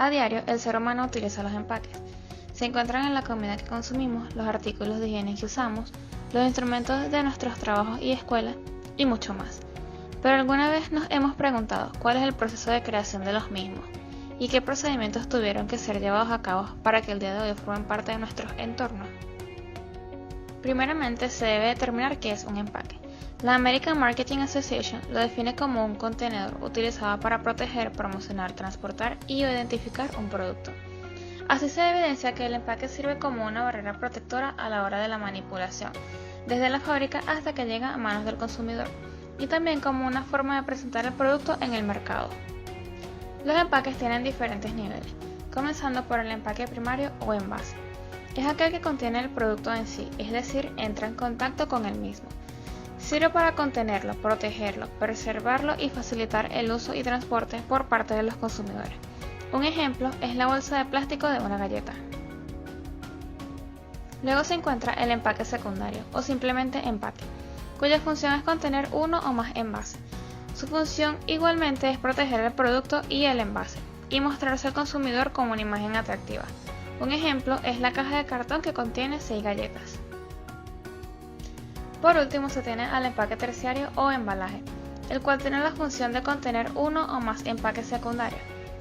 A diario, el ser humano utiliza los empaques. Se encuentran en la comida que consumimos, los artículos de higiene que usamos, los instrumentos de nuestros trabajos y escuelas, y mucho más. Pero alguna vez nos hemos preguntado cuál es el proceso de creación de los mismos y qué procedimientos tuvieron que ser llevados a cabo para que el día de hoy formen parte de nuestros entornos. Primeramente, se debe determinar qué es un empaque. La American Marketing Association lo define como un contenedor utilizado para proteger, promocionar, transportar y identificar un producto. Así se evidencia que el empaque sirve como una barrera protectora a la hora de la manipulación, desde la fábrica hasta que llega a manos del consumidor, y también como una forma de presentar el producto en el mercado. Los empaques tienen diferentes niveles, comenzando por el empaque primario o envase. Es aquel que contiene el producto en sí, es decir, entra en contacto con el mismo. Sirve para contenerlo, protegerlo, preservarlo y facilitar el uso y transporte por parte de los consumidores. Un ejemplo es la bolsa de plástico de una galleta. Luego se encuentra el empaque secundario o simplemente empaque, cuya función es contener uno o más envases. Su función igualmente es proteger el producto y el envase, y mostrarse al consumidor con una imagen atractiva. Un ejemplo es la caja de cartón que contiene 6 galletas. Por último se tiene al empaque terciario o embalaje, el cual tiene la función de contener uno o más empaques secundarios,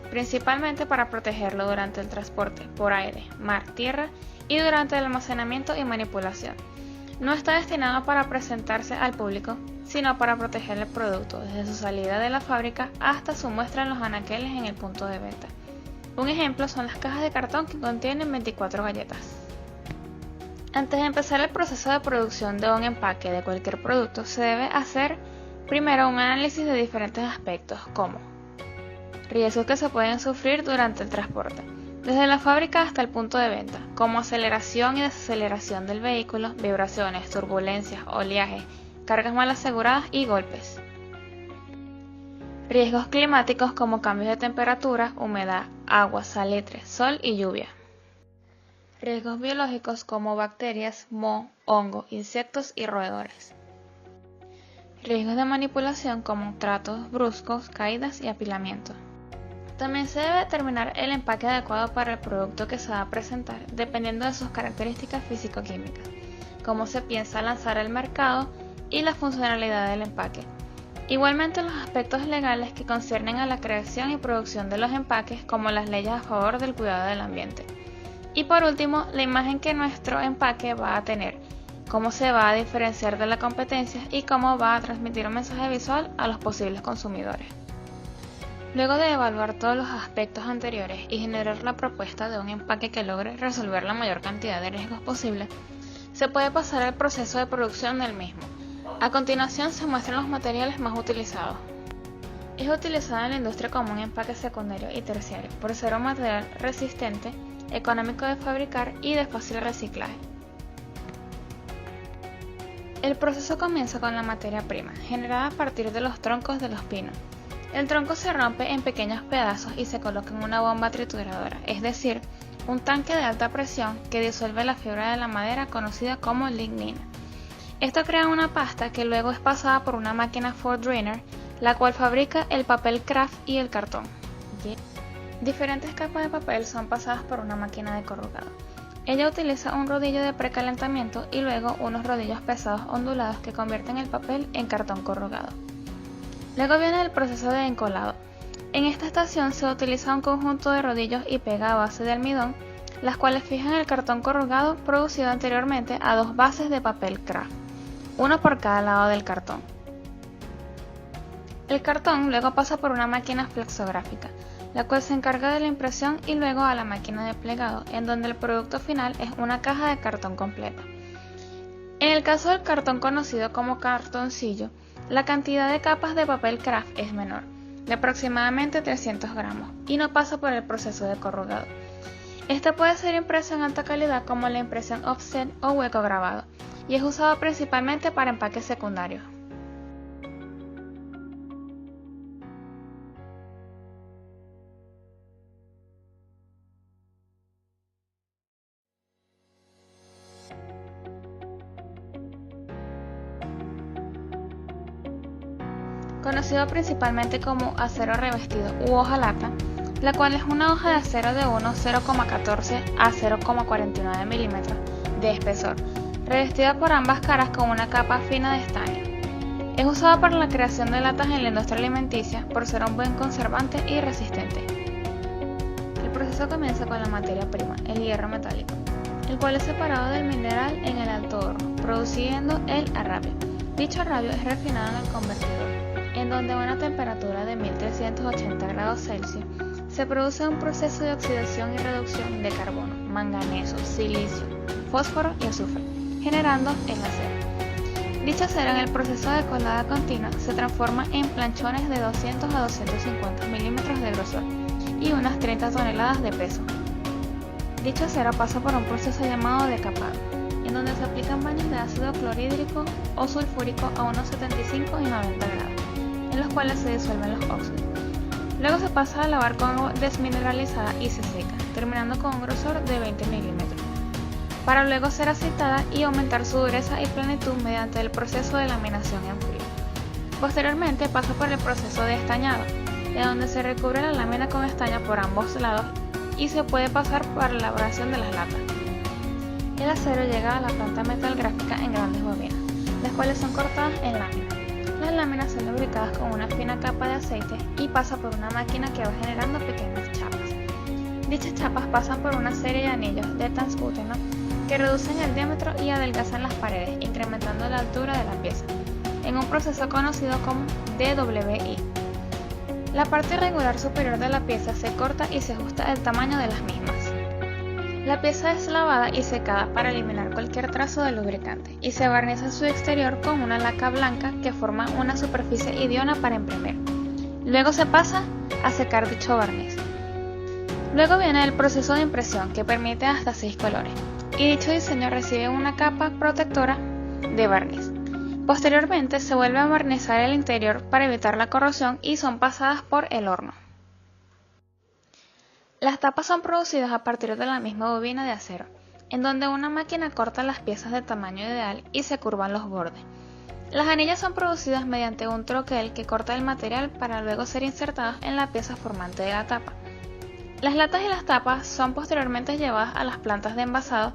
principalmente para protegerlo durante el transporte por aire, mar, tierra y durante el almacenamiento y manipulación. No está destinado para presentarse al público, sino para proteger el producto desde su salida de la fábrica hasta su muestra en los anaqueles en el punto de venta. Un ejemplo son las cajas de cartón que contienen 24 galletas. Antes de empezar el proceso de producción de un empaque de cualquier producto, se debe hacer primero un análisis de diferentes aspectos, como riesgos que se pueden sufrir durante el transporte, desde la fábrica hasta el punto de venta, como aceleración y desaceleración del vehículo, vibraciones, turbulencias, oleaje, cargas mal aseguradas y golpes. Riesgos climáticos como cambios de temperatura, humedad, agua, salitre, sol y lluvia. Riesgos biológicos como bacterias, moho, hongo, insectos y roedores. Riesgos de manipulación como tratos bruscos, caídas y apilamiento. También se debe determinar el empaque adecuado para el producto que se va a presentar, dependiendo de sus características físico-químicas, cómo se piensa lanzar al mercado y la funcionalidad del empaque. Igualmente los aspectos legales que conciernen a la creación y producción de los empaques, como las leyes a favor del cuidado del ambiente. Y por último, la imagen que nuestro empaque va a tener, cómo se va a diferenciar de la competencia y cómo va a transmitir un mensaje visual a los posibles consumidores. Luego de evaluar todos los aspectos anteriores y generar la propuesta de un empaque que logre resolver la mayor cantidad de riesgos posible, se puede pasar al proceso de producción del mismo. A continuación se muestran los materiales más utilizados. Es utilizado en la industria como un empaque secundario y terciario, por ser un material resistente, económico de fabricar y de fácil reciclaje. El proceso comienza con la materia prima, generada a partir de los troncos de los pinos. El tronco se rompe en pequeños pedazos y se coloca en una bomba trituradora, es decir, un tanque de alta presión que disuelve la fibra de la madera conocida como lignina. Esto crea una pasta que luego es pasada por una máquina Ford Drainer, la cual fabrica el papel craft y el cartón. Diferentes capas de papel son pasadas por una máquina de corrugado. Ella utiliza un rodillo de precalentamiento y luego unos rodillos pesados ondulados que convierten el papel en cartón corrugado. Luego viene el proceso de encolado. En esta estación se utiliza un conjunto de rodillos y pega a base de almidón, las cuales fijan el cartón corrugado producido anteriormente a 2 bases de papel craft, uno por cada lado del cartón. El cartón luego pasa por una máquina flexográfica, la cual se encarga de la impresión y luego a la máquina de plegado, en donde el producto final es una caja de cartón completa. En el caso del cartón conocido como cartoncillo, la cantidad de capas de papel craft es menor, de aproximadamente 300 gramos, y no pasa por el proceso de corrugado. Este puede ser impreso en alta calidad como la impresión offset o hueco grabado, y es usado principalmente para empaques secundarios. Conocido principalmente como acero revestido u hojalata, la cual es una hoja de acero de 0,14 a 0,49 milímetros de espesor, revestida por ambas caras con una capa fina de estaño. Es usada para la creación de latas en la industria alimenticia por ser un buen conservante y resistente. El proceso comienza con la materia prima, el hierro metálico, el cual es separado del mineral en el alto horno, produciendo el arrabio. Dicho arrabio es refinado en el convertidor, en donde a una temperatura de 1380 grados Celsius se produce un proceso de oxidación y reducción de carbono, manganeso, silicio, fósforo y azufre, generando el acero. Dicho acero en el proceso de colada continua se transforma en planchones de 200 a 250 milímetros de grosor y unas 30 toneladas de peso. Dicho acero pasa por un proceso llamado decapado, en donde se aplican baños de ácido clorhídrico o sulfúrico a unos 75 y 90 grados, en los cuales se disuelven los óxidos. Luego se pasa a lavar con agua desmineralizada y se seca, terminando con un grosor de 20 milímetros, para luego ser aceitada y aumentar su dureza y plenitud mediante el proceso de laminación en frío. Posteriormente pasa por el proceso de estañado, en donde se recubre la lámina con estaño por ambos lados y se puede pasar para la elaboración de las latas. El acero llega a la planta metalgráfica en grandes bobinas, las cuales son cortadas en láminas. Las láminas son lubricadas con una fina capa de aceite y pasa por una máquina que va generando pequeñas chapas. Dichas chapas pasan por una serie de anillos de transcúteno que reducen el diámetro y adelgazan las paredes, incrementando la altura de la pieza, en un proceso conocido como DWI. La parte irregular superior de la pieza se corta y se ajusta el tamaño de las mismas. La pieza es lavada y secada para eliminar cualquier trazo de lubricante y se barniza su exterior con una laca blanca que forma una superficie idónea para imprimir. Luego se pasa a secar dicho barniz. Luego viene el proceso de impresión que permite hasta 6 colores y dicho diseño recibe una capa protectora de barniz. Posteriormente se vuelve a barnizar el interior para evitar la corrosión y son pasadas por el horno. Las tapas son producidas a partir de la misma bobina de acero, en donde una máquina corta las piezas de tamaño ideal y se curvan los bordes. Las anillas son producidas mediante un troquel que corta el material para luego ser insertadas en la pieza formante de la tapa. Las latas y las tapas son posteriormente llevadas a las plantas de envasado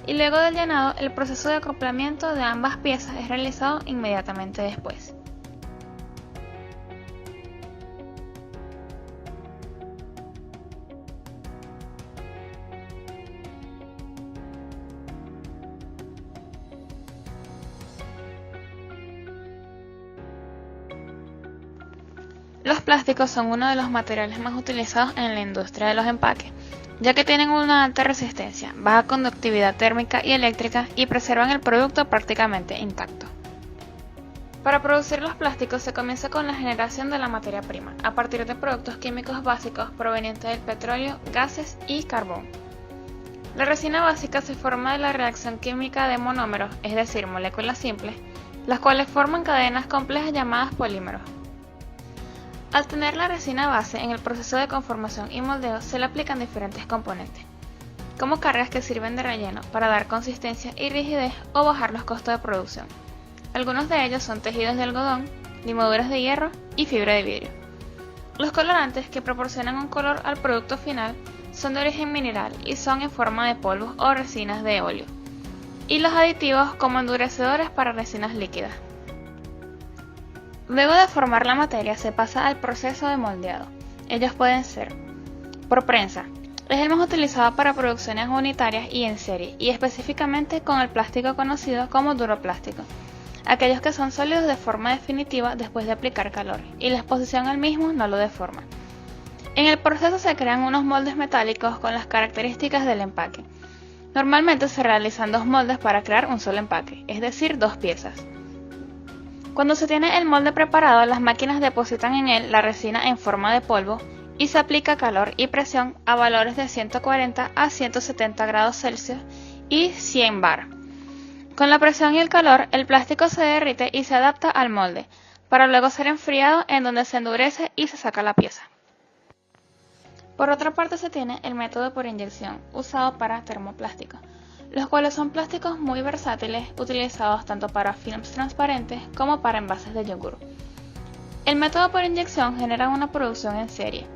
y luego del llenado el proceso de acoplamiento de ambas piezas es realizado inmediatamente después. Los plásticos son uno de los materiales más utilizados en la industria de los empaques, ya que tienen una alta resistencia, baja conductividad térmica y eléctrica y preservan el producto prácticamente intacto. Para producir los plásticos se comienza con la generación de la materia prima, a partir de productos químicos básicos provenientes del petróleo, gases y carbón. La resina básica se forma de la reacción química de monómeros, es decir, moléculas simples, las cuales forman cadenas complejas llamadas polímeros. Al tener la resina base en el proceso de conformación y moldeo se le aplican diferentes componentes, como cargas que sirven de relleno para dar consistencia y rigidez o bajar los costos de producción. Algunos de ellos son tejidos de algodón, limaduras de hierro y fibra de vidrio. Los colorantes, que proporcionan un color al producto final, son de origen mineral y son en forma de polvos o resinas de óleo, y los aditivos como endurecedores para resinas líquidas. Luego de formar la materia se pasa al proceso de moldeado. Ellos pueden ser por prensa, es el más utilizado para producciones unitarias y en serie, y específicamente con el plástico conocido como duroplástico, aquellos que son sólidos de forma definitiva después de aplicar calor, y la exposición al mismo no lo deforma. En el proceso se crean unos moldes metálicos con las características del empaque. Normalmente se realizan 2 moldes para crear un solo empaque, es decir, 2 piezas. Cuando se tiene el molde preparado, las máquinas depositan en él la resina en forma de polvo y se aplica calor y presión a valores de 140 a 170 grados Celsius y 100 bar. Con la presión y el calor, el plástico se derrite y se adapta al molde, para luego ser enfriado en donde se endurece y se saca la pieza. Por otra parte se tiene el método por inyección, usado para termoplásticos, los cuales son plásticos muy versátiles, utilizados tanto para films transparentes como para envases de yogur. El método por inyección genera una producción en serie.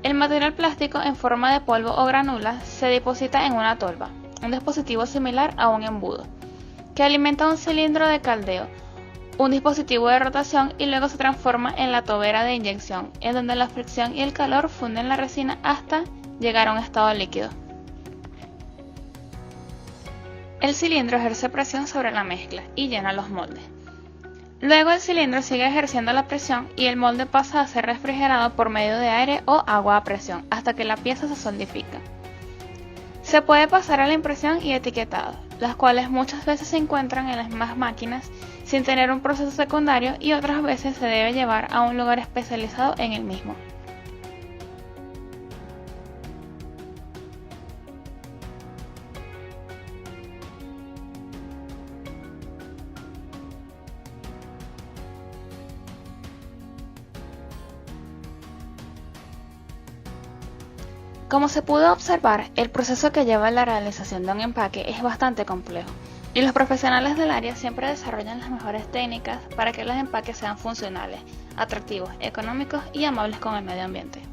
El material plástico en forma de polvo o granula se deposita en una tolva, un dispositivo similar a un embudo, que alimenta un cilindro de caldeo, un dispositivo de rotación y luego se transforma en la tobera de inyección, en donde la fricción y el calor funden la resina hasta llegar a un estado líquido. El cilindro ejerce presión sobre la mezcla y llena los moldes. Luego el cilindro sigue ejerciendo la presión y el molde pasa a ser refrigerado por medio de aire o agua a presión hasta que la pieza se solidifica. Se puede pasar a la impresión y etiquetado, las cuales muchas veces se encuentran en las mismas máquinas sin tener un proceso secundario y otras veces se debe llevar a un lugar especializado en el mismo. Como se pudo observar, el proceso que lleva a la realización de un empaque es bastante complejo, y los profesionales del área siempre desarrollan las mejores técnicas para que los empaques sean funcionales, atractivos, económicos y amables con el medio ambiente.